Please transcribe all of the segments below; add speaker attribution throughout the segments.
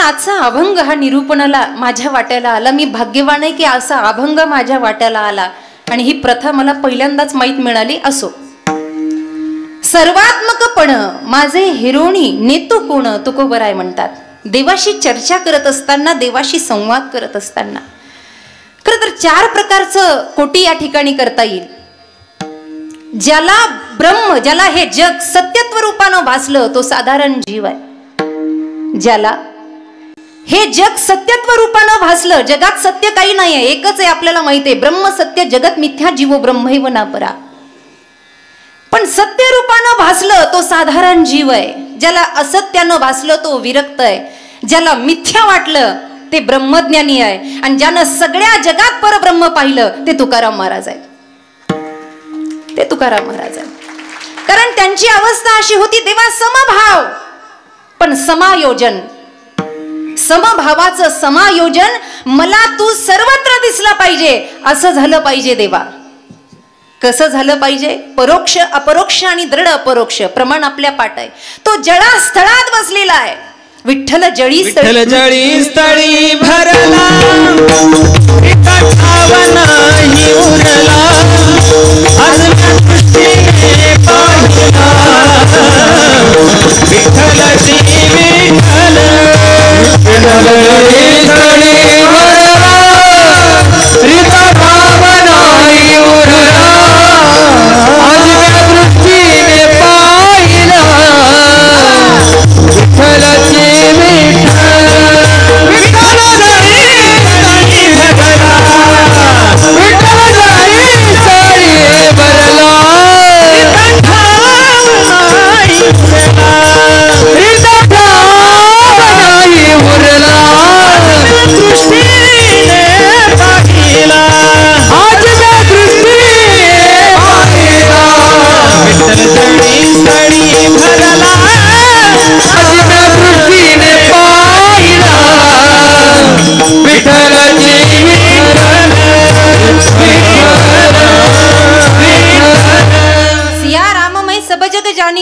Speaker 1: आजचा अभंग हा निरूपणाला माझ्या वाट्याला आला. मी भाग्यवान आहे की असा अभंग माझ्या वाट्याला आला आणि ही प्रथा मला पहिल्यांदाच माहीत मिळाली. असो, सर्वात्मकपण माझे हिरोणी नेतो कोण तुकोबराय म्हणतात. देवाशी चर्चा करत असताना, देवाशी संवाद करत असताना खरं तर 4 प्रकारचं कोटी या ठिकाणी करता येईल. ज्याला ब्रह्म, ज्याला हे जग सत्यत्व रूपानं भासलं तो साधारण जीव आहे. ज्याला हे जग सत्यत्व रूपानं भासलं, जगात सत्य काही नाहीये, एकच आहे आपल्याला माहिती आहे, ब्रह्म सत्य जगत मिथ्या जीवो ब्रह्मैव नापरा. पण सत्य रूपानं भासलं तो साधारण जीव आहे. ज्याला असत्यानं भासलं तो विरक्त आहे. ज्याला मिथ्या वाटलं ते ब्रह्मज्ञानी आहे. आणि ज्यानं सगळ्या जगात परब्रह्म पाहिलं ते तुकाराम महाराज आहे. ते तुकाराम महाराज आहे. कारण त्यांची अवस्था अशी होती, देवा समभाव पण समायोजन, समभावाचं समायोजन, मला तू सर्वत्र दिसला पाहिजे असं झालं पाहिजे देवा. कसं झालं पाहिजे? परोक्ष, अपरोक्ष आणि दृढ अपरोक्ष प्रमाण आपल्या पाठ आहे. तो जळा स्थळात बसलेला आहे. विठ्ठल जळी
Speaker 2: स्थळी भरला, नाही उरला, अजून दृष्टीने पाहिला. विठ्ठलची विठ्ठल, स्थळी भरला, हृदय भाव नाही उरला, अजून दृष्टीने पाहिला. विठ्ठलची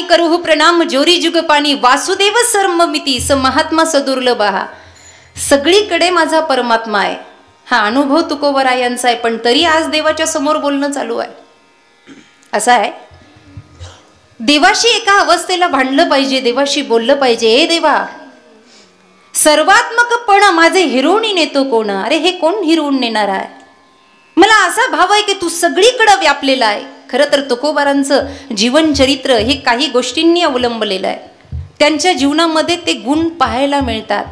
Speaker 1: करू प्रणाम जोरी जुग पाणी, वासुदेव सर्वमिती स महात्मा सदुर्लभा. सगळीकडे माझा परमात्मा आहे. हा अनुभव तुकोबरायांचा आहे. पण तरी आज देवाच्या समोर बोलणं चालू आहे. असं आहे, देवाशी एका अवस्थेला भांडलं पाहिजे, देवाशी बोललं पाहिजे. ए देवा, सर्वात्मकपण माझे हिरवणी नेतो कोण? अरे हे कोण हिरवून नेणार आहे? मला असा भाव आहे की तू सगळीकडे व्यापलेला आहे. खरं तर तुकोबारांचं जीवन चरित्र हे काही गोष्टींनी अवलंबलेलं आहे. त्यांच्या जीवनामध्ये ते गुण पाहायला मिळतात.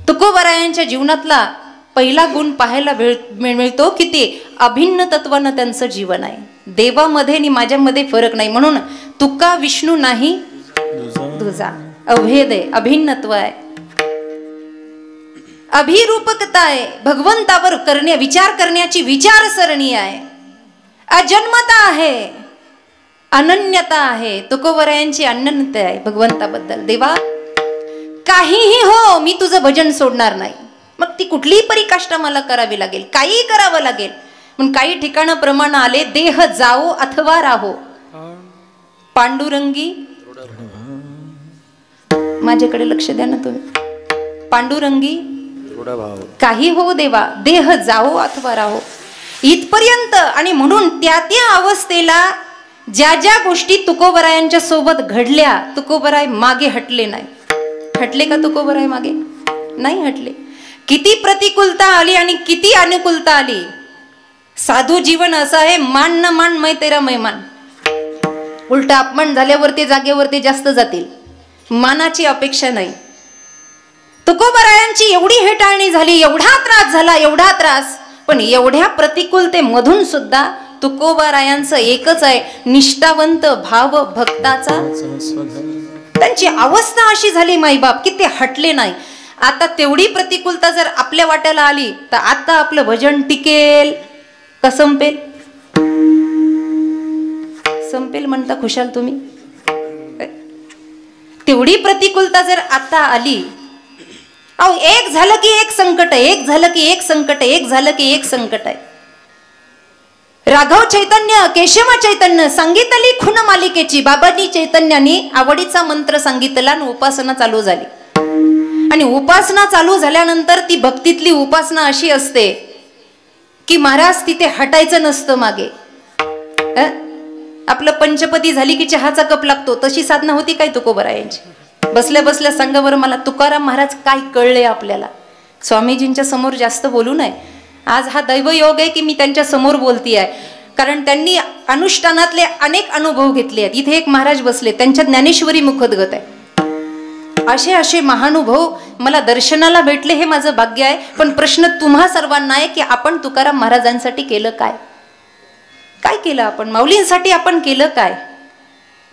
Speaker 1: तुकोबारायांच्या जीवनातला पहिला गुण पाहायला मिळतो की ते अभिन्न तत्वानं त्यांचं जीवन आहे. देवामध्ये आणि माझ्यामध्ये फरक नाही. म्हणून तुका विष्णू नाही तुझा, अभेद आहे, अभिन्नत्व आहे, अभिरूपकता आहे, भगवंतावर विचार करण्याची विचारसरणी आहे, अजन्मता आहे, अनन्यता आहे. तुकोबरायांची अनन्यता आहे भगवंताबद्दल. देवा काहीही हो, मी तुझं भजन सोडणार नाही. मग ती कुठलीही परिकाष्ठा मला करावी लागेल, काही करावं लागेल. पण काही ठिकाण प्रमाण आले, देह जाओ अथवा राहो, पांडुरंगी. माझ्याकडे लक्ष द्या ना तुम्ही. पांडुरंगी काही हो देवा, देह जाओ अथवा राहो, इथपर्यंत. आणि म्हणून त्या त्या अवस्थेला ज्या ज्या गोष्टी तुकोबरायांच्या सोबत घडल्या, तुकोबराय मागे हटले नाही. हटले का तुकोबराय मागे? नाही हटले. किती प्रतिकूलता आली आणि किती अनुकूलता आली. साधू जीवन असं आहे, मान न मान मै तेरा मैमान. उलट अपमान झाल्यावरती जागेवरती जास्त जातील, मानाची अपेक्षा नाही. तुकोबरायांची एवढी हेटाळणी झाली, एवढा त्रास झाला, एवढा त्रास. पण एवढ्या प्रतिकूलतेमधून सुद्धा तुकोबरायांचं एकच आहे, निष्ठावंत भाव भक्ताचा. त्यांची अवस्था अशी झाली माईबाप की ते हटले नाही. आता तेवढी प्रतिकूलता जर आपल्या वाट्याला आली तर आता आपलं भजन टिकेल का संपेल? संपेल म्हणता खुशाल तुम्ही. तेवढी प्रतिकूलता जर आता आली, अहो एक झालं की एक संकट आहे, एक झालं की एक संकट आहे, एक झालं की एक संकट आहे. राघव चैतन्य, केशव चैतन्य सांगितली खून मालिकेची. बाबाजी चैतन्याने आवडीचा मंत्र सांगितला आणि उपासना चालू झाली. आणि उपासना चालू झाल्यानंतर ती भक्तीतली उपासना अशी असते की महाराज तिथे हटायचं नसतं मागे. आपलं पंचपदी झाली की चहाचा कप लागतो, तशी साधना होती काय तुकोबरायांची. बसल्या बसल्या सांगा बरं मला तुकाराम महाराज काय कळले आपल्याला. स्वामीजींच्या समोर जास्त बोलू नये. आज हा दैवयोग आहे की मी त्यांच्या समोर बोलती आहे, कारण त्यांनी अनुष्ठानातले अनेक अनुभव घेतले आहेत. इथे एक महाराज बसले, त्यांच्या ज्ञानेश्वरी मुखोद्गत आहे. असे असे महानुभव मला दर्शनाला भेटले, हे माझं भाग्य आहे. पण प्रश्न तुम्हा सर्वांना आहे की आपण तुकाराम महाराजांसाठी केलं काय? काय केलं आपण? माऊलींसाठी आपण केलं काय?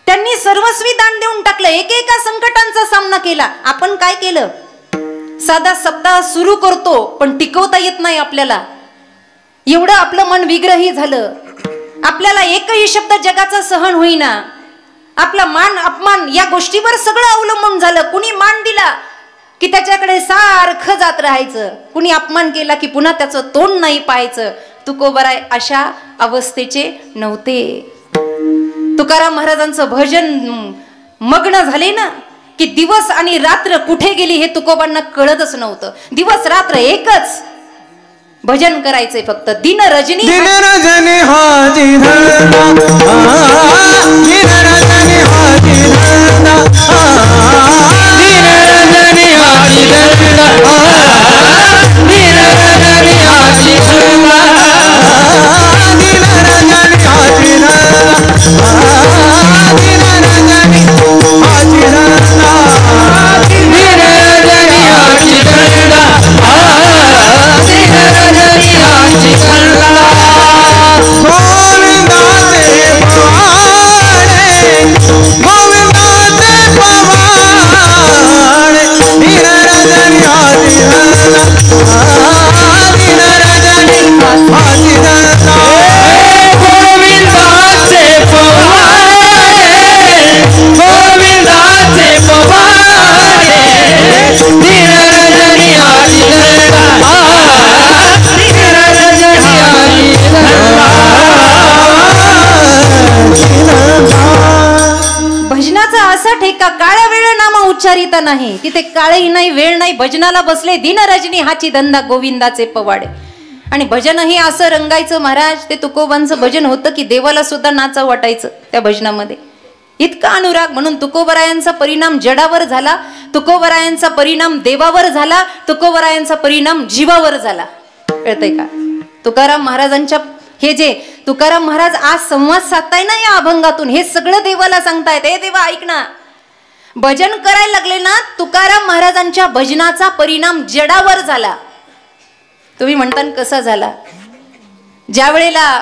Speaker 1: त्यांनी सर्वस्वी दान देऊन टाकलं, एकेका संकटांचा सामना केला. आपण काय केलं? साधा सप्ताह सुरू करतो पण टिकवता येत नाही आपल्याला. एवढं आपलं मन विग्रही झालं, आपल्याला एकही शब्द जगाचा सहन होईना. आपला मान अपमान या गोष्टीवर सगळं अवलंबून झालं. कुणी मान दिला की त्याच्याकडे सारखं जात राहायचं, कुणी अपमान केला की पुन्हा त्याचं तोंड नाही पाहायचं. तुकोबराय अशा अवस्थेचे नव्हते. तुकाराम महाराजांचं भजन मग्न झाले ना की दिवस आणि रात्र कुठे गेली हे तुकोबांना कळतच नव्हतं. दिवस रात्र एकच भजन करायचे फक्त. दिन रजनी
Speaker 2: दिन रजनी हाजी धरना, दिन रजनी हाजी धरना, दिन रजनी हाजी धरना, दिन रजनी हाजी धरना, दिन रजनी हाजी धरना, दिन रजनी हाजी धरना, दिन रजनी हाजी धरना,
Speaker 1: भजनाचा असा ठेका काळ्या वेळ नामा उच्चारिता नाही. तिथे काळही नाही वेळ नाही, भजनाला बसले. दिन रजनी हाची धंदा गोविंदाचे पवाडे. आणि भजनही असं रंगायचं महाराज. ते तुकोबांचं भजन होतं की देवाला सुद्धा नाचा वाटायचं त्या भजनामध्ये. इतका अनुराग. म्हणून तुकोबरायांचा परिणाम जडावर झाला, तुकोबरायांचा परिणाम देवावर झाला, तुकोबरायांचा परिणाम जीवावर झाला. कळतंय का? तुकाराम महाराजांच्या हे जे तुकाराम महाराज आज संवाद साधताय ना या अभंगातून, हे सगळं देवाला सांगतायत. हे देवा ऐक ना, भजन करायला लागले ना, तुकाराम महाराजांच्या भजनाचा परिणाम जडावर झाला. तुम्ही म्हणता कसा झाला? ज्या वेळेला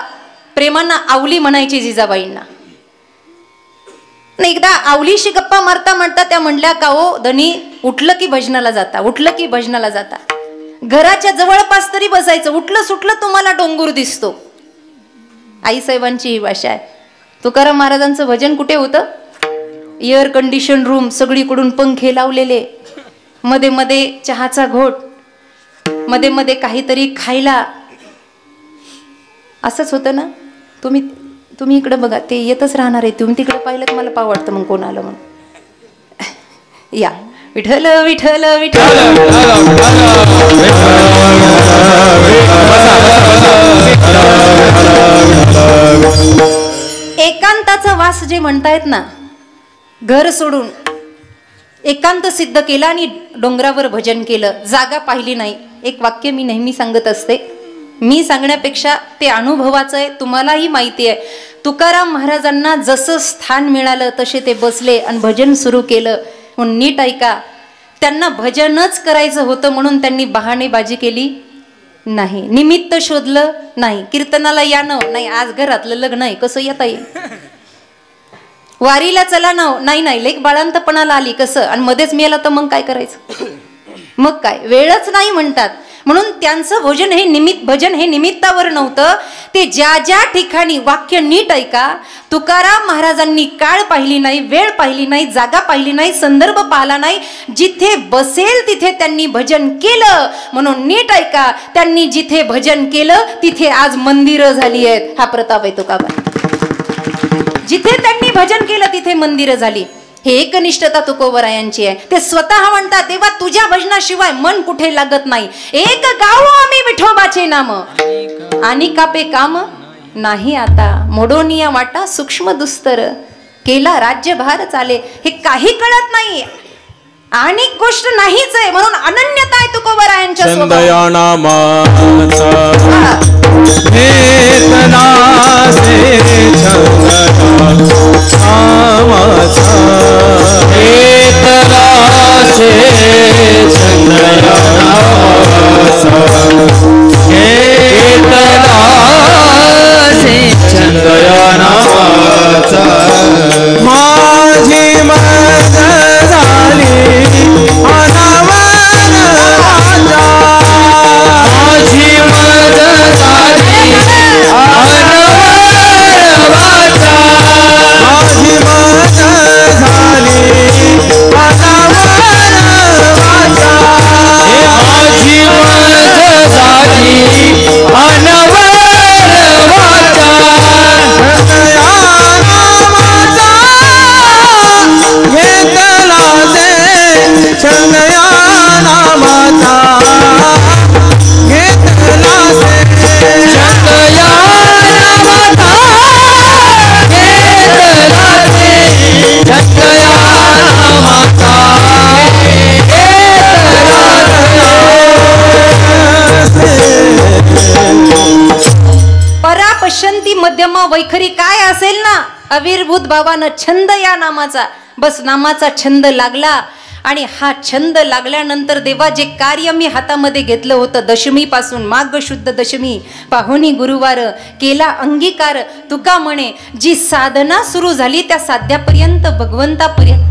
Speaker 1: प्रेमांना आवली म्हणायची जिजाबाईंना, एकदा आवलीशी गप्पा मारता मारता त्या म्हणल्या का हो धनी, उठलं की भजनाला जाता, उठलं की भजनाला जाता. घराच्या जवळपास तरी बसायचं, उठलं सुटलं तुम्हाला डोंगर दिसतो. आईसाहेबांची ही भाषा आहे. तुकाराम महाराजांचं भजन कुठे होतं? एअर कंडिशन रूम, सगळीकडून पंखे लावलेले, मध्ये मध्ये चहाचा घोट, मध्ये मध्ये काहीतरी खायला. असंच होतं ना. तुम्ही इकडे बघा, ते येतच राहणार आहे. तुम्ही तिकडे पाहिलं तर मला पाव वाटतं मग कोण आलं म्हणून. या विठ्ठल विठ्ठल विठ्ठल. एकांताचा वास जे म्हणतायत ना, घर सोडून एकांत सिद्ध केला आणि डोंगरावर भजन केलं, जागा पाहिली नाही. एक वाक्य मी नेहमी सांगत असते, मी सांगण्यापेक्षा ते अनुभवाचं आहे, तुम्हालाही माहिती आहे. तुकाराम महाराजांना जसं स्थान मिळालं तसे ते बसले आणि भजन सुरू केलं. म्हणून नीट ऐका, त्यांना भजनच करायचं होतं म्हणून त्यांनी बहाणेबाजी केली नाही, निमित्त शोधलं नाही. कीर्तनाला या न नाही, आज घरातलं लग्न आहे, कसं येता येईल? वारीला चला ना, नाही नाही, लेक बाळांतपणाला आली कसं, आणि मध्येच मेला तर मग काय करायचं? मग काय, वेळच नाही म्हणतात. म्हणून त्यांचं भजन हे निमित्तावर नव्हतं. ते ज्या ज्या ठिकाणी, वाक्य नीट ऐका, तुकाराम महाराजांनी काळ पाहिली नाही, वेळ पाहिली नाही, जागा पाहिली नाही, संदर्भ पाहिला नाही, जिथे बसेल तिथे त्यांनी भजन केलं. म्हणून नीट ऐका, त्यांनी जिथे भजन केलं तिथे आज मंदिरं झाली आहेत. हा प्रताप आहे तुकाबा. जिथे त्यांनी भजन केलं तिथे मंदिरं झाली. हे एकनिष्ठता तुकोबरायांची आहे. ते स्वतः म्हणतात, देवा तुझ्या भजनाशिवाय मन कुठे लागत नाही. एक गाऊ आम्ही विठोबाचे नाम, आणि कापे काम नाही आता. मोडोनिया वाटा सूक्ष्म दुस्तर, केला राज्यभार चाले. हे काही कळत नाही आणि गोष्ट नाहीच आहे, म्हणून अनन्यता आहे तुकोबरायांच्या
Speaker 2: चंदया नामाचा वेदना से चंदया नामाचा वेदना से चंदया नामाचा वेदना से चंदया नामाचा माझी मद झाली
Speaker 1: मध्यमा वैखरी काय असेल ना, अविर्भूत भावानं छंद या नामाचा, बस नामाचा छंद लागला. आणि हा छंद लागल्यानंतर देवा जे कार्य मी हातामध्ये घेतलं होतं, दशमी पासून माघ शुद्ध दशमी पाहुणी गुरुवार केला अंगीकार. तुका म्हणे जी साधना सुरू झाली त्या साध्यापर्यंत भगवंतापर्यंत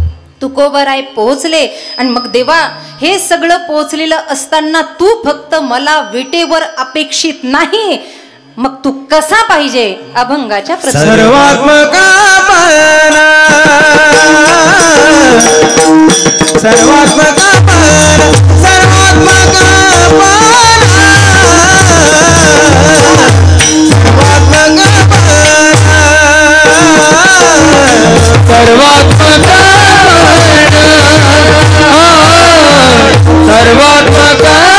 Speaker 1: तुकोबराय पोहोचले. आणि मग देवा हे सगळं पोहोचलेलं असताना तू फक्त मला विटेवर अपेक्षित नाही, मग तू कसा पाहिजे अभंगाच्या
Speaker 2: सर्वात्मका पाना सर्वात्मका पाना सर्वात्मका पाना सर्वात्मका पाना सर्वात्मका सर्वात्मका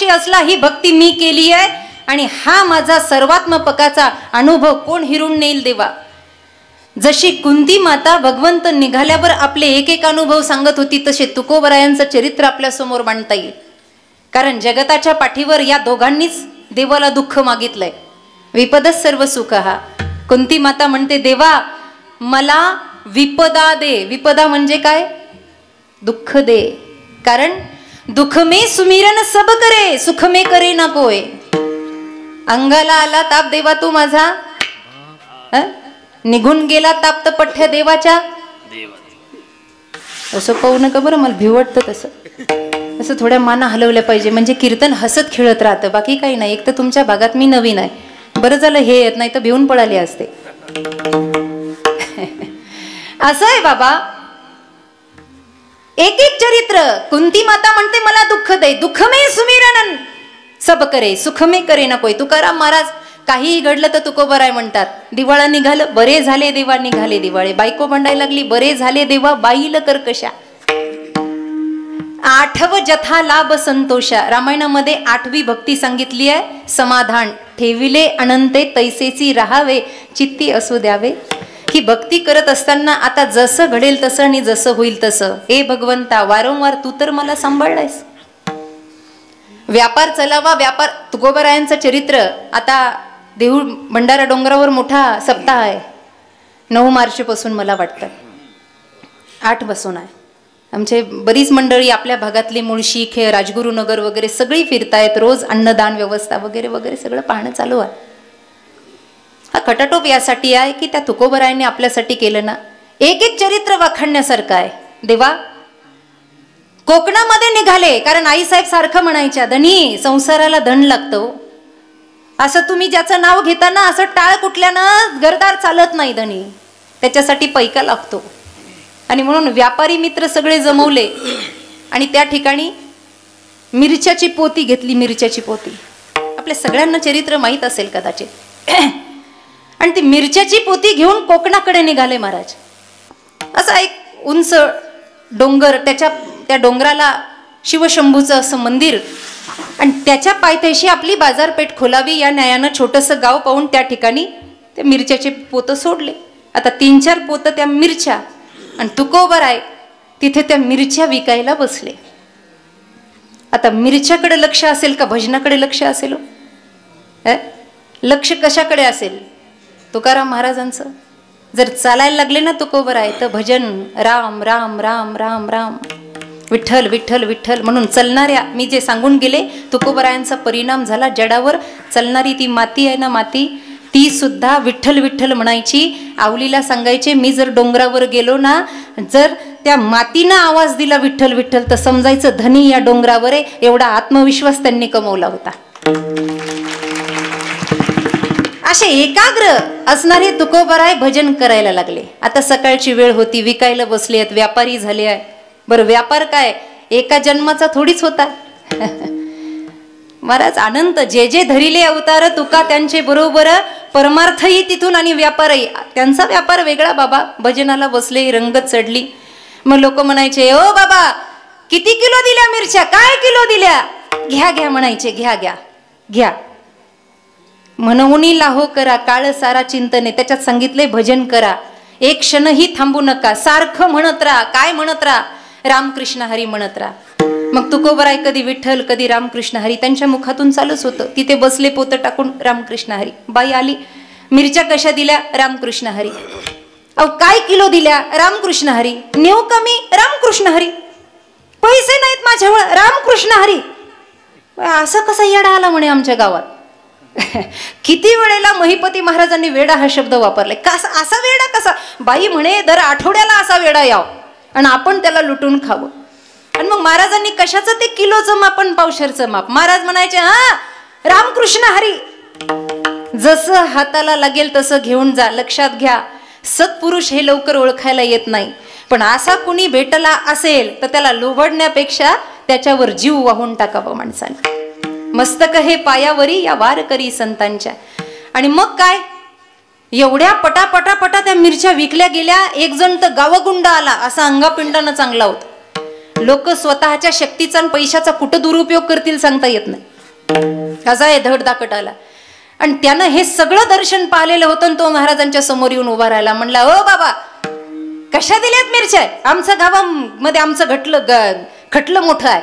Speaker 1: असला ही भक्ती मी केली आहे. आणि हा माझा सर्वात्मपकाचा अनुभव कोण हिरून नेईल देवा. जशी कुंती माता भगवंत निघाल्यावर आपले एक एक अनुभव सांगत होती, तसे तुकोबरायांचं चरित्र आपल्या समोर मांडता येईल. कारण जगताच्या पाठीवर या दोघांनीच देवाला दुःख मागितलंय. विपदच सर्व सुख हा. कुंती माता म्हणते, देवा मला विपदा दे. विपदा म्हणजे काय? दुःख दे. कारण दुःख में सुमिरन सब करे, सुख में करे ना कोय. अंगाला आला ताप देवा तू माझा, निघून गेला ताप तर पठ्ठ्या देवाच्या. असं पाहू नका बरं, मला भिव वाटतं तसं. असं थोड्या माना हलवल्या पाहिजे, म्हणजे कीर्तन हसत खेळत राहतं, बाकी काही नाही. एक तर तुमच्या भागात मी नवीन आहे, बरं झालं हे येत नाही तर भिवून पडाले असते. असं आहे बाबा. एक एक चरित्र. कुंती माता म्हणते मला दुःख दे, दुःख में सुमिरन सब करे, सुख में करे ना कोय. तुकाराम महाराज काहीही घडलं तर तुकोबराय म्हणतात. दिवाळा निघालं, बरे झाले देवा निघाले दिवाळे. बायको भांडायला लागली, बरे झाले देवा बाईल कर कशा. आठव जथा लाभ संतोषा. रामायणामध्ये 8वी भक्ती सांगितली आहे. समाधान ठेविले अनंते तैसेची राहावे, चित्ती असू द्यावे. ही भक्ती करत असताना आता जसं घडेल तसं आणि जसं होईल तसं. हे भगवंता वारंवार तू तर मला सांभाळलायस. व्यापार चलावा. व्यापार. तुकोबरायांचं चरित्र. आता देऊळ भंडारा डोंगरावर मोठा सप्ताह आहे. 9 मार्चपासून मला वाटतं 8 पासून आहे. आमचे बरीच मंडळी आपल्या भागातली मुळशी, खेळ, राजगुरुनगर वगैरे सगळी फिरतायत. रोज अन्नदान व्यवस्था वगैरे वगैरे सगळं पाहणं चालू आहे. हा खटाटोप यासाठी आहे की त्या तुकोबरायांनी आपल्यासाठी केलं ना. एक एक चरित्र वाखाणण्यासारखं आहे. देवा कोकणामध्ये निघाले, कारण आईसाहेब सारखं म्हणायच्या, धनी संसाराला धन लागतं. असं तुम्ही ज्याचं नाव घेता ना, असं टाळ कुठल्यानं घरदार चालत नाही धनी, त्याच्यासाठी पैका लागतो. आणि म्हणून व्यापारी मित्र सगळे जमवले आणि त्या ठिकाणी मिरच्याची पोती घेतली. मिरच्याची पोती आपल्या सगळ्यांना चरित्र माहीत असेल कदाचित. आणि ती मिरच्याची पोती घेऊन कोकणाकडे निघाले महाराज. असा एक उंच डोंगर, त्या डोंगराला शिवशंभूचं असं मंदिर आणि त्याच्या पायथ्याशी आपली बाजारपेठ खोलावी या न्यायानं छोटंसं गाव पाहून त्या ठिकाणी ते मिरच्याचे पोतं सोडले. आता 3-4 पोतं त्या मिरच्या आणि तुकोबराय तिथे त्या मिरच्या विकायला बसले. आता मिरच्याकडे लक्ष असेल का भजनाकडे लक्ष असेल? लक्ष कशाकडे असेल? तुकाराम महाराजांचं. जर चालायला लागले ना तुकोबराय तर भजन राम राम राम राम राम, विठ्ठल विठ्ठल विठ्ठल म्हणून चलणाऱ्या. मी जे सांगून गेले तुकोबरायांचा परिणाम झाला जडावर. चलणारी ती माती आहे ना, माती ती सुद्धा विठ्ठल विठ्ठल म्हणायची. आवलीला सांगायचे, मी जर डोंगरावर गेलो ना, जर त्या मातीनं आवाज दिला विठ्ठल विठ्ठल तर समजायचं धनी या डोंगरावर आहे. एवढा आत्मविश्वास त्यांनी कमवला होता. असे एकाग्र असणारे तुकोबराय भजन करायला लागले. आता सकाळची वेळ होती, विकायला बसले आहेत, व्यापारी झाले आहे. बरं व्यापार काय एका जन्माचा थोडीच होता. महाराज अनंत जे जे धरिले अवतार तुका त्यांचे बरोबर परमार्थही तिथून आणि व्यापारही. त्यांचा व्यापार वेगळा बाबा. भजनाला बसले, रंगत चढली. मग लोक म्हणायचे, ओ बाबा किती किलो दिल्या मिरच्या? काय किलो दिल्या? घ्या घ्या म्हणायचे, घ्या घ्या घ्या. म्हणूनी लाहो करा काळ सारा चिंतने. त्याच्यात सांगितले भजन करा, एक क्षणही थांबू नका, सारखं म्हणत राहा. काय म्हणत राहा? रामकृष्ण हरी म्हणत राहा. मग तुकोबराय कधी विठ्ठल कधी रामकृष्ण हरी त्यांच्या मुखातून चालूच होतं. तिथे बसले पोतं टाकून रामकृष्ण हरी. बाई आली, मिरच्या कशा दिल्या? रामकृष्ण हरी. अहो काय किलो दिल्या? रामकृष्ण हरी. नेऊ कमी? रामकृष्ण हरी. पैसे नाहीत माझ्यावर? रामकृष्ण हरी. असं कसा येडा आला म्हणे आमच्या गावात. किती वेळेला महिपती महाराजांनी वेडा हा शब्द वापरलाय. कसा असा वेडा कसा? बाई म्हणे दर आठवड्याला असा वेडा याव आणि आपण त्याला लुटून खावं. आणि मग महाराजांनी कशाचं ते किलोचं माप आणि पावशेरचं माप? महाराज म्हणायचे, हा रामकृष्ण हरी. जसं हाताला लागेल तसं घेऊन जा. लक्षात घ्या, सत्पुरुष हे लवकर ओळखायला येत नाही. पण असा कुणी भेटला असेल तर त्याला लुबडण्यापेक्षा त्याच्यावर जीव वाहून टाकावा माणसाने. मस्तक हे पायावरी या वारकरी संतांच्या. आणि मग काय, एवढ्या पटापटापटा त्या मिरच्या विकल्या गेल्या. एक जण तर गावगुंड आला, असा अंगापिंडानं चांगला होता. लोक स्वतःच्या शक्तीचा आणि पैशाचा कुठं दुरुपयोग करतील सांगता येत नाही. असा आहे धडधाकट आला. आणि त्यानं हे सगळं दर्शन पाहिलेलं होतं. तो महाराजांच्या समोर येऊन उभा राहिला. म्हणला, ओ बाबा कशा दिल्यात मिरच्या? आमचं गावामध्ये आमचं खटलं मोठं आहे.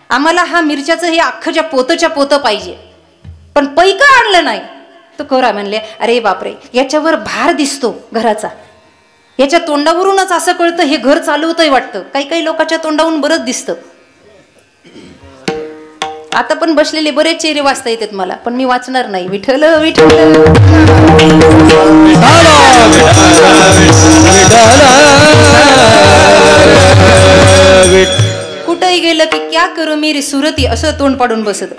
Speaker 1: आम्हाला हा मिरच्याचं हे अख्खच्या पोतच्या पोतं पाहिजे, पण पैका आणलं नाही. तो कोरा म्हणले, अरे बापरे याच्यावर भार दिसतो घराचा. याच्या तोंडावरूनच असं कळतं हे घर चालवतंय वाटतं. काही काही लोकांच्या तोंडावरून बरंच दिसतं. आता पण बसलेले बरेच चेहरे वाचता येतात मला, पण मी वाचणार नाही. विठ्ठल विठ्ठल कुठंही गेलं की क्या करू मेरी सुरती असं तोंड पाडून बसत.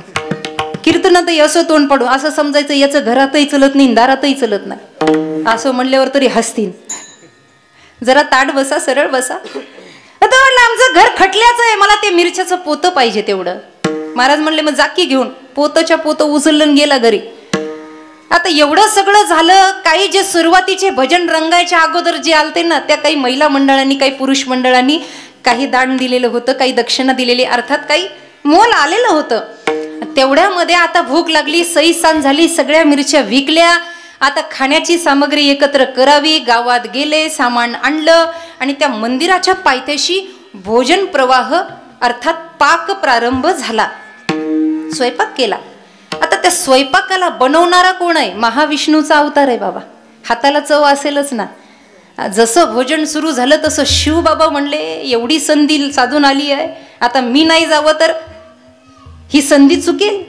Speaker 1: कीर्तनातही असं तोंड पाडून असं समजायचं याचं घरातही चलत नाही दारातही चलत नाही. असं म्हणल्यावर तरी हसतील. जरा ताट बसा, सरळ बसा. आता म्हणलं आमचं घर खटल्याचं आहे, मला ते मिरच्याचं पोतं पाहिजे तेवढं. महाराज म्हणले मग जाकी घेऊन. पोतच्या पोतं उचलून गेला घरी. आता एवढं सगळं झालं. काही जे सुरुवातीचे भजन रंगायच्या अगोदर जे आलते ना, त्या काही महिला मंडळांनी काही पुरुष मंडळांनी काही दान दिलेलं होतं, काही दक्षिणा दिलेली, अर्थात काही मोल आलेलं होतं. तेवढ्यामध्ये आता भूक लागली, सईसांज झाली, सगळ्या मिरच्या विकल्या. आता खाण्याची सामग्री एकत्र करावी. गावात गेले, सामान आणलं आणि त्या मंदिराच्या पायथ्याशी भोजन प्रवाह अर्थात पाक प्रारंभ झाला. स्वयंपाक केला. आता त्या स्वयंपाकाला बनवणारा कोण आहे? महाविष्णूचा अवतार आहे बाबा. हाताला चव असेलच ना. जसं भोजन सुरू झालं तसं शिवबाबा म्हणले एवढी संधी साधून आली आहे, आता मी नाही जावं तर ही संधी चुकेल.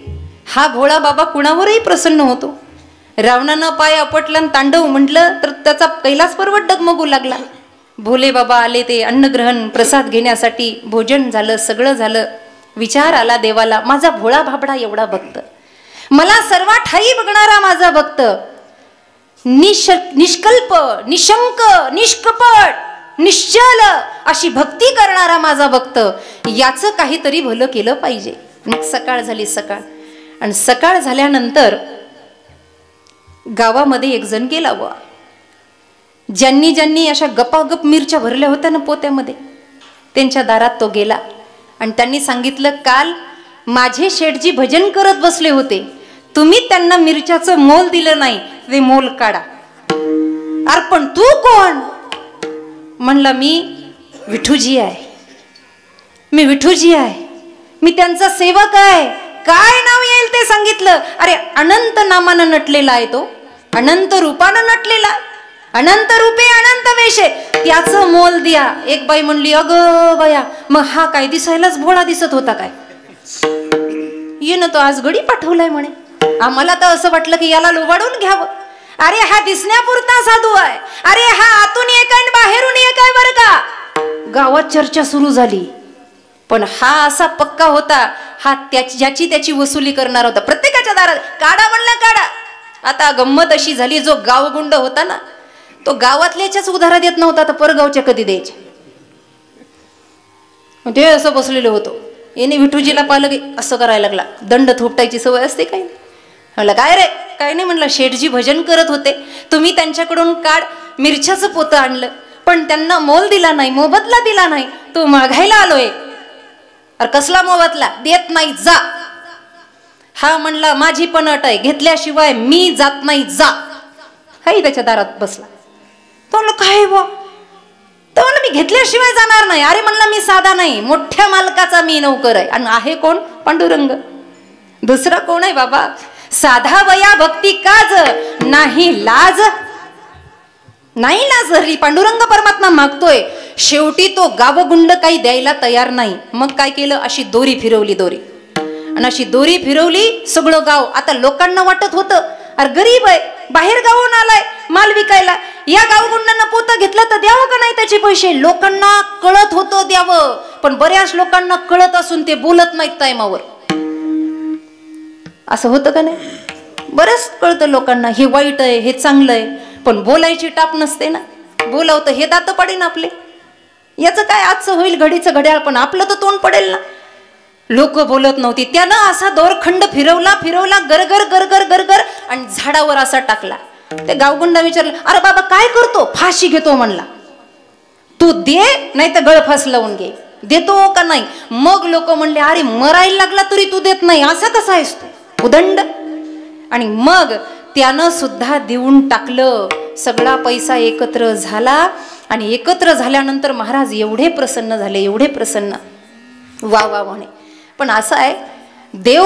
Speaker 1: हा भोळा बाबा कुणावरही प्रसन्न होतो. रावणानं पाय आपटला तांडव म्हटलं तर त्याचा कैलास पर्वत डगमगू लागला. भोले बाबा आले ते अन्नग्रहण प्रसाद घेण्यासाठी. भोजन झालं, सगळं झालं. विचार आला देवाला, माझा भोळा भाबडा एवढा भक्त, मला सर्व ठाई बघणारा माझा भक्त, निष्कल्प निशंक निष्कपट निश्चल अशी भक्ती करणारा माझा भक्त, याचं काहीतरी भलं केलं पाहिजे. मग सकाळ झाली. सकाळ आणि सकाळ झाल्यानंतर गावामध्ये एक जण गेला बुवा. ज्यांनी ज्यांनी अशा गपागप मिरच्या भरल्या होत्या ना पोत्यामध्ये, त्यांच्या दारात तो गेला आणि त्यांनी सांगितलं काल माझे शेठजी भजन करत बसले होते, तुम्ही त्यांना मिरच्याचं मोल दिलं नाही, ते मोल काढा. अरे पण तू कोण? म्हणला मी विठूजी आहे, मी विठूजी आहे, मी त्यांचा सेवक आहे. काय नाव येईल ते सांगितलं. अरे अनंत नामानं नटलेला आहे तो, अनंत रूपानं नटलेला, अनंत रूपे अनंत वेशे, त्याचं मोल द्या. एक बाई म्हणली अगं बया, मग हा काय दिसायलाच भोळा दिसत होता काय? ये ना तो आज गडी पाठवलाय म्हणे. आम्हाला तर असं वाटलं की याला लोबाडून घ्यावं. अरे हा दिसण्यापुरता साधू आहे, अरे हा आतून एक आणि बाहेरून एक आहे बरं का. गावात चर्चा सुरू झाली. पण हा असा पक्का होता, हा ज्याची त्याची वसुली करणार होता. प्रत्येकाच्या दारात काढा म्हणला काढा. आता गंमत अशी झाली, जो गावगुंड होता ना तो गावातल्याच्याच उधारा देत नव्हता, तर परगावच्या कधी द्यायचे. ते असं बसलेलं होतं. याने विठूजीला पाहिलं की असं करायला लागला. दंड थोपटायची सवय असते काही. म्हणलं काय रे? काय नाही म्हणलं, शेठजी भजन करत होते, तुम्ही त्यांच्याकडून काढ मिरच्याचं पोतं आणलं, पण त्यांना मोल दिला नाही, मोबदला दिला नाही, तो मागायला आलोय. अरे कसला मोबदला? देत नाही जा. हा म्हणला माझी पण अट आहे, घेतल्याशिवाय मी जात नाही, जा. हाही त्याच्या दारात बसला. तो म्हणलं काय बा? तर म्हणलं मी घेतल्याशिवाय जाणार नाही. अरे म्हणलं मी साधा नाही, मोठ्या मालकाचा मी नौकर आहे. आणि आहे कोण? पांडुरंग. दुसरा कोण आहे बाबा? साधा वया भक्ती काज नाही लाज, नाही लाज धरली. पांडुरंग परमात्मा मागतोय. शेवटी तो गावगुंड काही द्यायला तयार नाही. मग काय केलं? अशी दोरी फिरवली, दोरी. आणि अशी दोरी फिरवली सगळं गाव. आता लोकांना वाटत होतं अरे गरीब आहे, बाहेर गावून आलाय माल विकायला, या गावगुंडांना पोतं घेतलं तर द्यावं का नाही त्याचे पैसे? लोकांना कळत होतं द्यावं, पण बऱ्याच लोकांना कळत असून ते बोलत नाहीत टायमावर. असं होतं का नाही? बरंच कळतं लोकांना, हे वाईट आहे, हे चांगलं आहे, पण बोलायची टाप नसते ना. बोलावतं हे दात पडेन आपले. याचं काय आजचं होईल घडीचं घड्याळ, पण आपलं तर तोंड पडेल ना. लोक बोलत नव्हती. त्यानं असा दोरखंड फिरवला फिरवला, गरगर गरगर गरगर, आणि झाडावर असा टाकला. ते गावगुंडा विचारलं अरे बाबा काय करतो? फाशी घेतो म्हणला. तू दे नाही तर गळफास लावून घे, देतो का नाही? मग लोक म्हणले अरे मरायला लागला तरी तू देत नाही, असा कसा आहेस तू उदंड? आणि मग त्यानं सुद्धा देऊन टाकलं. सगळा पैसा एकत्र झाला आणि एकत्र झाल्यानंतर महाराज एवढे प्रसन्न झाले, एवढे प्रसन्न, वा वा म्हणे. पण असं आहे, देव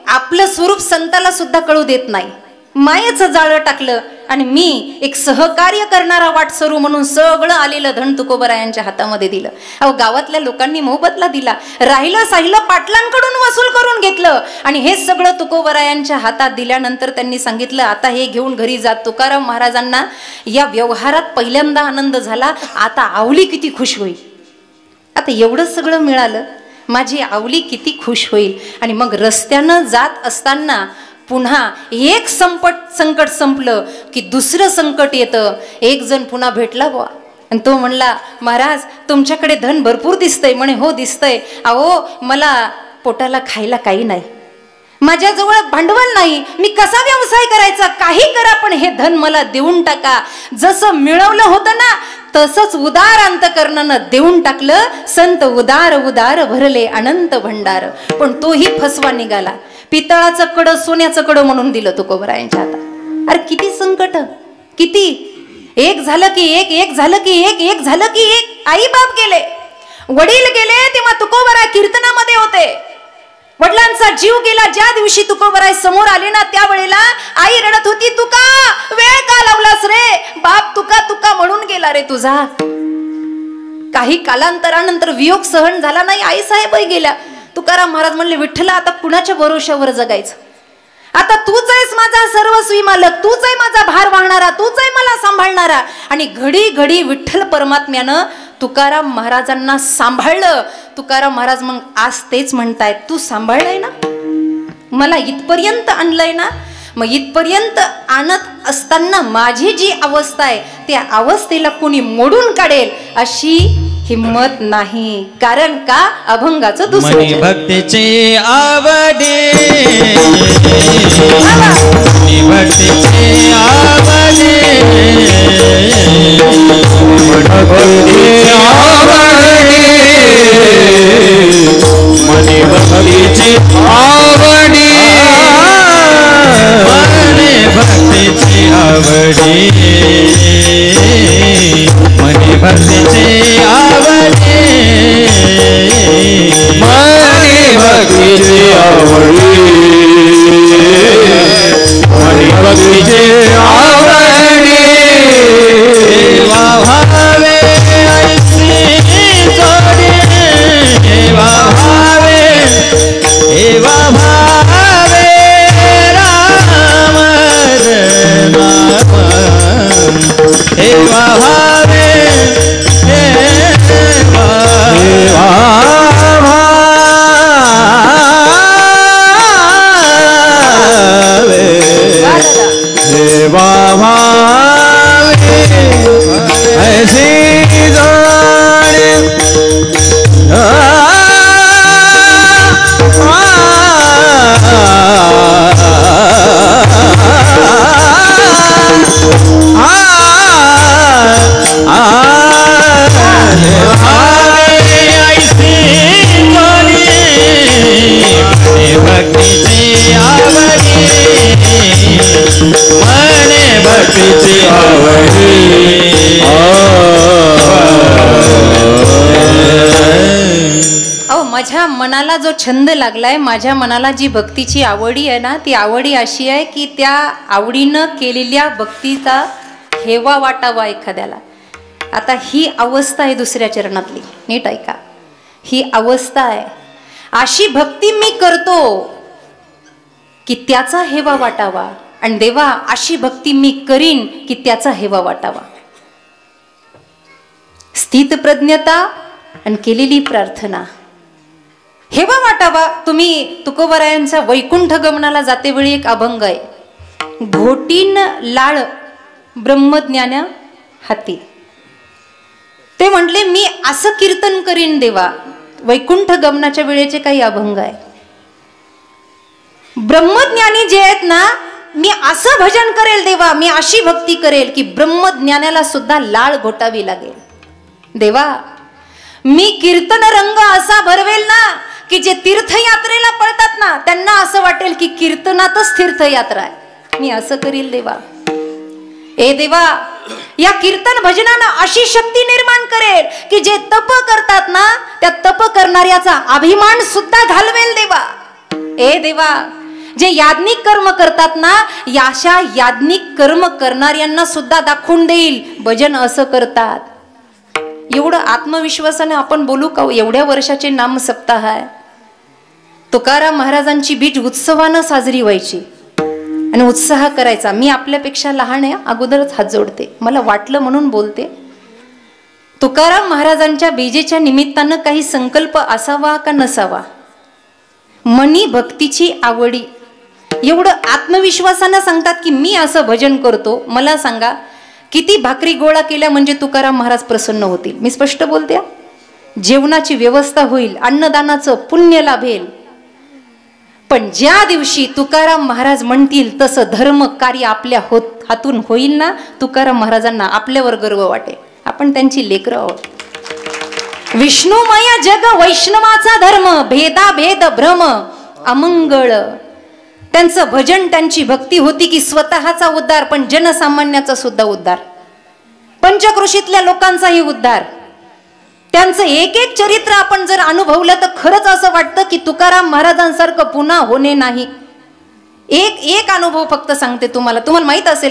Speaker 1: आपलं स्वरूप संताला सुद्धा कळू देत नाही. मायेचं जाळं टाकलं आणि मी एक सहकार्य करणारा वाटसरू म्हणून सगळं आलेलं धन तुकोबरायांच्या हातामध्ये दिलं. अहो गावातल्या लोकांनी मोबदला दिला, राहिलं साहिलं पाटलांकडून वसूल करून घेतलं आणि हे सगळं तुकोबरायांच्या हातात दिल्यानंतर त्यांनी सांगितलं आता हे घेऊन घरी जा. तुकाराम महाराजांना या व्यवहारात पहिल्यांदा आनंद झाला. आता आवली किती खुश होईल, आता एवढं सगळं मिळालं, माझी आवली किती खुश होईल. आणि मग रस्त्यानं जात असताना पुन्हा एक संकट संपलं की दुसरं संकट येतं. एक जण पुन्हा भेटला बुवा आणि तो म्हणला महाराज तुमच्याकडे धन भरपूर दिसतंय. म्हणे हो दिसतंय. अहो मला पोटाला खायला काही नाही, माझ्याजवळ भांडवल नाही, मी कसा व्यवसाय करायचा, काही करा पण हे धन मला देऊन टाका. जसं मिळवलं होतं ना तसंच उदार अंतकरणानं देऊन टाकलं. संत उदार उदार भरले अनंत भंडार. पण तोही फसवा निघाला. पितळाचं कडं सोन्याचं कडं म्हणून दिलं तुकोबरायांच्या हातात. अरे किती संकट, किती एक झालं की एक झालं की एक झालं की एक. आई बाप गेले, वडील गेले तेव्हा तुकोबराय कीर्तनामध्ये होते. वडिलांचा जीव गेला ज्या दिवशी तुकोबराय समोर आले ना त्यावेळेला आई रडत होती, तुका वेळ का लावलास रे बाप, तुका तुका म्हणून गेला रे तुझा. काही कालांतरानंतर वियोग सहन झाला नाही, आई साहेबही गेल्या. तुकाराम महाराज म्हणले विठ्ठला आता कुणाच्या भरोशावर जगायचं, आता तूच आहेस माझा सर्वस्वी मालक, तूच आहे माझा भार वाहणारा, तूच आहे मला सांभाळणारा. आणि घडी घडी विठ्ठल परमात्म्यानं तुकाराम महाराजांना सांभाळलं. तुकाराम महाराज मग आज तेच म्हणतायत, तू सांभाळलंय ना, मला इथपर्यंत आणलंय ना, मग इथपर्यंत आणत असताना माझी जी अवस्था आहे त्या अवस्थेला कोणी मोडून काढेल अशी हिम्मत नाही. कारण का अभंगाचं दुसरं
Speaker 2: भक्तीचे आवडे, भक्तीचे आवडे, भक्तीचे आवडे, मने भक्तीचे आवडे, मने भक्तीचे आवडे, मने भक्तीचे आवडे, मने भक्तीचे आवडे, मने भक्तीचे आवडे. देवा भावे ऐसी जोडे, देवा भावे, देवा भावे राम नाम, देवा भावे, देवा देवा भावे ऐसी जोड़े, भक्तीचे आवडे, मने भक्तीचे आवडे.
Speaker 1: अहो माझ्या मनाला जो छंद लागलाय, माझ्या मनाला जी भक्तीची आवडी आहे ना, ती आवडी अशी आहे की त्या आवडीनं केलेल्या भक्तीचा हेवा वाटावा एखाद्याला. आता ही अवस्था आहे दुसऱ्या चरणातली, नीट ऐका, ही अवस्था आहे. अशी भक्ती मी करतो की त्याचा हेवा वाटावा, आणि देवा अशी भक्ती मी करीन की त्याचा हेवा वाटावा. स्थित प्रज्ञता आणि केलेली प्रार्थना, हेवा वाटावा. तुम्ही तुकोबरायांचा वैकुंठ गमनाला जाते वेळी एक अभंग आहे, घोटीन लाळ ब्रह्मज्ञान हाती. ते म्हटले मी असं कीर्तन करीन देवा. वैकुंठ गमनाच्या वेळेचे काही अभंग आहे. ब्रह्मज्ञानी जे आहेत ना, मी असं भजन करेल देवा, मी अशी भक्ती करेल की ब्रह्मज्ञानाला सुद्धा लाळ घोटावी लागेल. देवा मी कीर्तन रंग असा भरवेल ना की जे तीर्थयात्रेला पळतात ना त्यांना असं वाटेल की कीर्तनातच तीर्थयात्रा आहे. मी असं करील देवा. ए देवा या कीर्तन भजनानं अशी शक्ती निर्माण करेल की जे तप करतात ना त्या तप करणाऱ्याचा अभिमान सुद्धा घालवेल देवा. ए देवा जे याज्ञिक कर्म करतात ना, अशा याज्ञिक कर्म करणाऱ्यांना सुद्धा दाखवून देईल भजन असं करतात. एवढं आत्मविश्वासाने आपण बोलू का? एवढ्या वर्षाचे नाम सप्ताह आहे. तुकाराम महाराजांची बीज उत्सवानं साजरी व्हायची आणि उत्साह करायचा. मी आपल्यापेक्षा लहान आहे, अगोदरच हात जोडते, मला वाटलं म्हणून बोलते. तुकाराम महाराजांच्या बीजेच्या निमित्तानं काही संकल्प असावा का नसावा? मनी भक्तीची आवडी, एवढं आत्मविश्वासानं सांगतात की मी असं भजन करतो. मला सांगा किती भाकरी गोळा केल्या म्हणजे तुकाराम महाराज प्रसन्न होतील? मी स्पष्ट बोलते, जेवणाची व्यवस्था होईल, अन्नदानाचं पुण्य लाभेल. पण ज्या दिवशी तुकाराम महाराज म्हणतील तसं धर्म कार्य आपल्या हातून होईल ना, तुकाराम महाराजांना आपल्यावर गर्व वाटेल. आपण त्यांची लेकरं आहोत. विष्णुमय जग वैष्णवाचा धर्म, भेदाभेद भ्रम अमंगळ. त्यांचं भजन, त्यांची भक्ती होती की स्वतःचा उद्धार, पण जनसामान्याचा सुद्धा उद्धार, पंचक्रोशीतल्या लोकांचाही उद्धार. त्यांचं एक एक चरित्र आपण जर अनुभवलं तर खरंच असं वाटतं की तुकाराम महाराजांसारखं पुन्हा होणे नाही. एक अनुभव फक्त सांगते तुम्हाला माहित असेल.